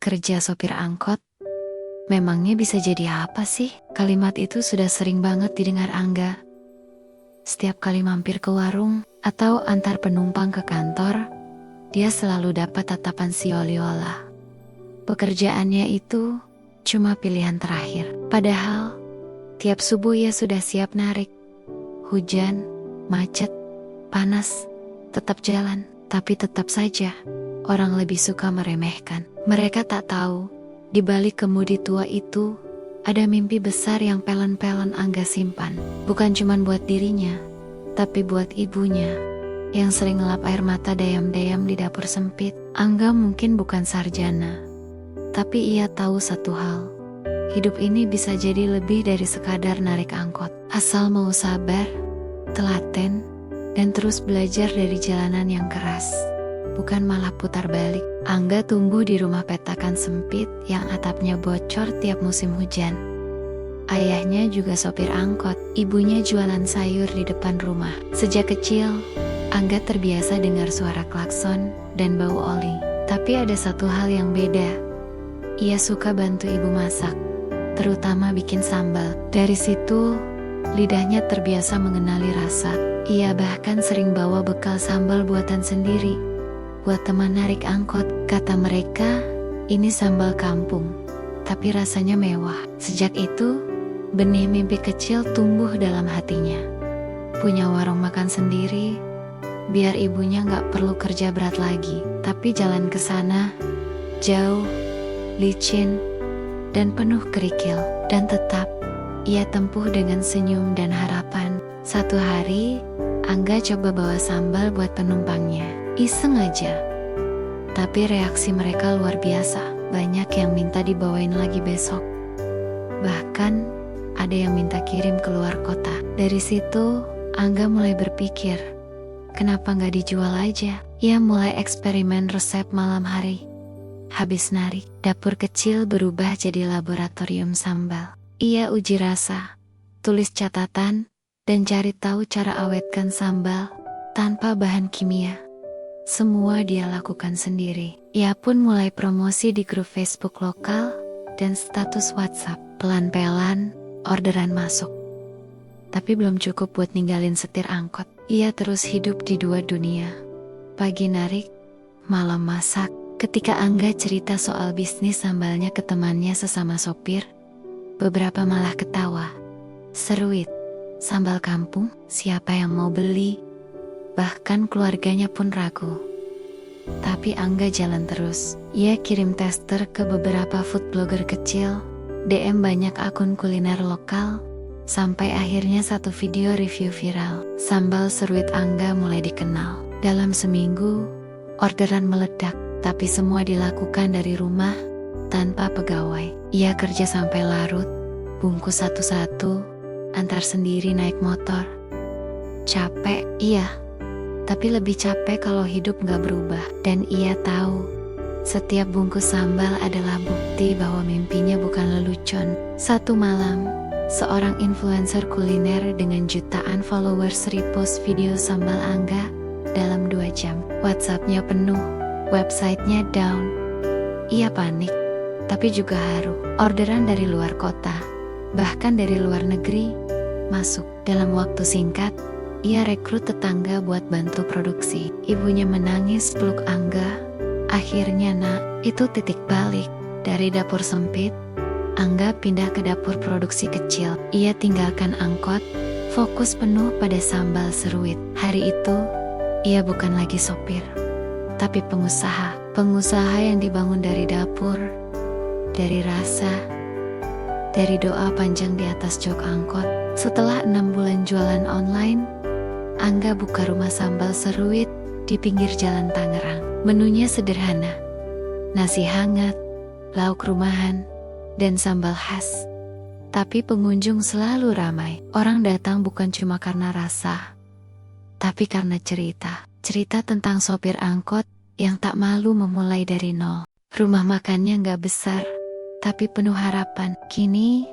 kerja sopir angkot, memangnya bisa jadi apa sih? Kalimat itu sudah sering banget didengar Angga. Setiap kali mampir ke warung atau antar penumpang ke kantor, dia selalu dapat tatapan si Oliola. Pekerjaannya itu cuma pilihan terakhir. Padahal, tiap subuh ia sudah siap narik. Hujan, macet, panas, tetap jalan. Tapi tetap saja, orang lebih suka meremehkan. Mereka tak tahu, di balik kemudi tua itu, ada mimpi besar yang pelan-pelan Angga simpan. Bukan cuma buat dirinya, tapi buat ibunya, yang sering ngelap air mata dayam-dayam di dapur sempit. Angga mungkin bukan sarjana, tapi ia tahu satu hal. Hidup ini bisa jadi lebih dari sekadar narik angkot. Asal mau sabar, telaten, dan terus belajar dari jalanan yang keras. Bukan malah putar balik. Angga tumbuh di rumah petakan sempit yang atapnya bocor tiap musim hujan. Ayahnya juga sopir angkot, ibunya jualan sayur di depan rumah. Sejak kecil, Angga terbiasa dengar suara klakson dan bau oli. Tapi ada satu hal yang beda. Ia suka bantu ibu masak, terutama bikin sambal. Dari situ, lidahnya terbiasa mengenali rasa. Ia bahkan sering bawa bekal sambal buatan sendiri. Buat teman narik angkot, kata mereka, ini sambal kampung, tapi rasanya mewah. Sejak itu, benih mimpi kecil tumbuh dalam hatinya. Punya warung makan sendiri, biar ibunya gak perlu kerja berat lagi. Tapi jalan ke sana, jauh, licin, dan penuh kerikil. Dan tetap, ia tempuh dengan senyum dan harapan. Satu hari, Angga coba bawa sambal buat penumpangnya. Iseng aja. Tapi reaksi mereka luar biasa. Banyak yang minta dibawain lagi besok. Bahkan, ada yang minta kirim keluar kota. Dari situ, Angga mulai berpikir, kenapa nggak dijual aja? Ia mulai eksperimen resep malam hari. Habis narik, dapur kecil berubah jadi laboratorium sambal. Ia uji rasa, tulis catatan, dan cari tahu cara awetkan sambal tanpa bahan kimia. Semua dia lakukan sendiri. Ia pun mulai promosi di grup Facebook lokal dan status WhatsApp. Pelan-pelan, orderan masuk. Tapi belum cukup buat ninggalin setir angkot. Ia terus hidup di dua dunia. Pagi narik, malam masak. Ketika Angga cerita soal bisnis sambalnya ke temannya sesama sopir, beberapa malah ketawa. Seruit. Sambal kampung, siapa yang mau beli? Bahkan keluarganya pun ragu. Tapi Angga jalan terus. Ia kirim tester ke beberapa food blogger kecil, DM banyak akun kuliner lokal, sampai akhirnya satu video review viral. Sambal seruit Angga mulai dikenal. Dalam seminggu, orderan meledak, tapi semua dilakukan dari rumah, tanpa pegawai. Ia kerja sampai larut, bungkus satu-satu, antar sendiri naik motor. Capek, iya. Tapi lebih capek kalau hidup gak berubah. Dan ia tahu, setiap bungkus sambal adalah bukti bahwa mimpinya bukan lelucon. Satu malam, seorang influencer kuliner dengan jutaan followers repost video sambal Angga dalam 2 jam. WhatsApp-nya penuh, websitenya down. Ia panik, tapi juga haru. Orderan dari luar kota, bahkan dari luar negeri, masuk. Dalam waktu singkat, ia rekrut tetangga buat bantu produksi. Ibunya menangis peluk Angga. Akhirnya nak, itu titik balik. Dari dapur sempit, Angga pindah ke dapur produksi kecil. Ia tinggalkan angkot, fokus penuh pada sambal seruit. Hari itu, ia bukan lagi sopir, tapi pengusaha. Pengusaha yang dibangun dari dapur, dari rasa, dari doa panjang di atas jok angkot. Setelah 6 bulan jualan online, Angga buka rumah sambal seruit di pinggir jalan Tangerang. Menunya sederhana, nasi hangat, lauk rumahan, dan sambal khas. Tapi pengunjung selalu ramai. Orang datang bukan cuma karena rasa, tapi karena cerita. Cerita tentang sopir angkot yang tak malu memulai dari nol. Rumah makannya gak besar, tapi penuh harapan. Kini,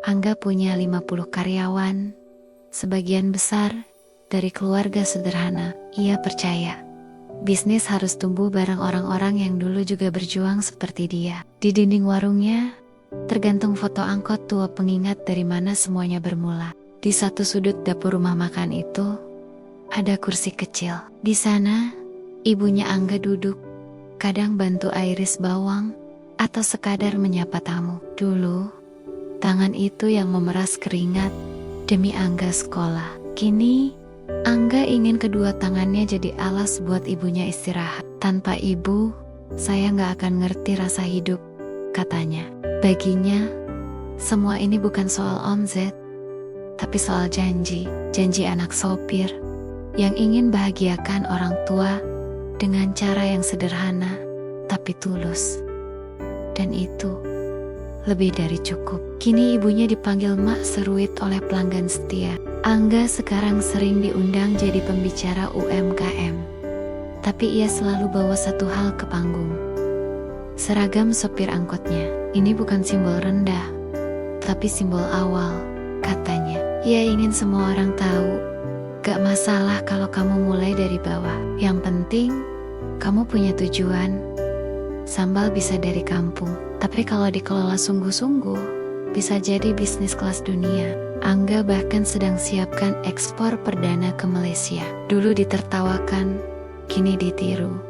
Angga punya 50 karyawan, sebagian besar dari keluarga sederhana. Ia percaya, Bisnis harus tumbuh bareng orang-orang yang dulu juga berjuang seperti dia. Di dinding warungnya, tergantung foto angkot tua pengingat dari mana semuanya bermula. Di satu sudut dapur rumah makan itu, ada kursi kecil. Di sana, ibunya Angga duduk, kadang bantu iris bawang, atau sekadar menyapa tamu. Dulu, tangan itu yang memeras keringat demi Angga sekolah. Kini, Angga ingin kedua tangannya jadi alas buat ibunya istirahat. Tanpa ibu, saya gak akan ngerti rasa hidup, katanya. Baginya, semua ini bukan soal omzet, tapi soal janji anak sopir yang ingin bahagiakan orang tua dengan cara yang sederhana, tapi tulus. Dan itu lebih dari cukup. Kini ibunya dipanggil Mak Seruit oleh pelanggan setia. Angga sekarang sering diundang jadi pembicara UMKM. Tapi ia selalu bawa satu hal ke panggung. Seragam sopir angkotnya. Ini bukan simbol rendah, tapi simbol awal, katanya. Ia ingin semua orang tahu, gak masalah kalau kamu mulai dari bawah. Yang penting, kamu punya tujuan. Sambal bisa dari kampung, tapi kalau dikelola sungguh-sungguh, bisa jadi bisnis kelas dunia. Angga bahkan sedang siapkan ekspor perdana ke Malaysia. Dulu ditertawakan, kini ditiru.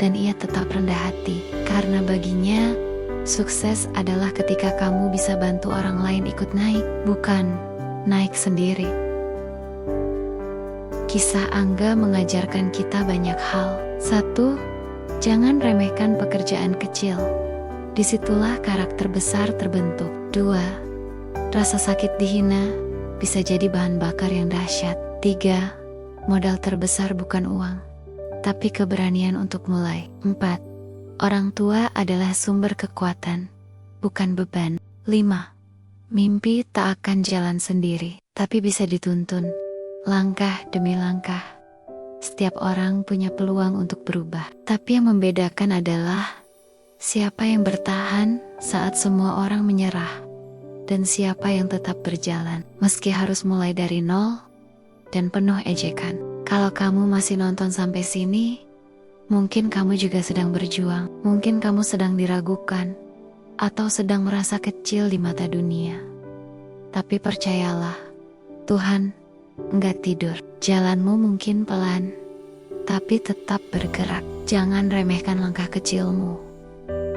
Dan ia tetap rendah hati, karena baginya, sukses adalah ketika kamu bisa bantu orang lain ikut naik, bukan naik sendiri. Kisah Angga mengajarkan kita banyak hal. 1. Jangan remehkan pekerjaan kecil. Disitulah karakter besar terbentuk. 2. Rasa sakit dihina bisa jadi bahan bakar yang dahsyat. 3. Modal terbesar bukan uang, tapi keberanian untuk mulai. 4. Orang tua adalah sumber kekuatan, bukan beban. 5. Mimpi tak akan jalan sendiri, tapi bisa dituntun, langkah demi langkah. Setiap orang punya peluang untuk berubah, tapi yang membedakan adalah siapa yang bertahan saat semua orang menyerah, dan siapa yang tetap berjalan, meski harus mulai dari nol dan penuh ejekan. Kalau kamu masih nonton sampai sini, mungkin kamu juga sedang berjuang, mungkin kamu sedang diragukan, atau sedang merasa kecil di mata dunia. Tapi percayalah, Tuhan enggak tidur. Jalanmu mungkin pelan, tapi tetap bergerak. Jangan remehkan langkah kecilmu,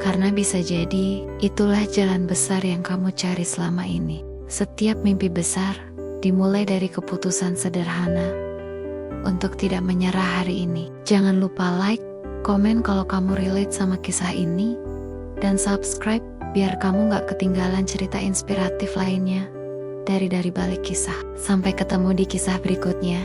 karena bisa jadi itulah jalan besar yang kamu cari selama ini. Setiap mimpi besar dimulai dari keputusan sederhana untuk tidak menyerah hari ini. Jangan lupa like, komen kalau kamu relate sama kisah ini, dan subscribe biar kamu gak ketinggalan cerita inspiratif lainnya dari balik kisah. Sampai ketemu di kisah berikutnya.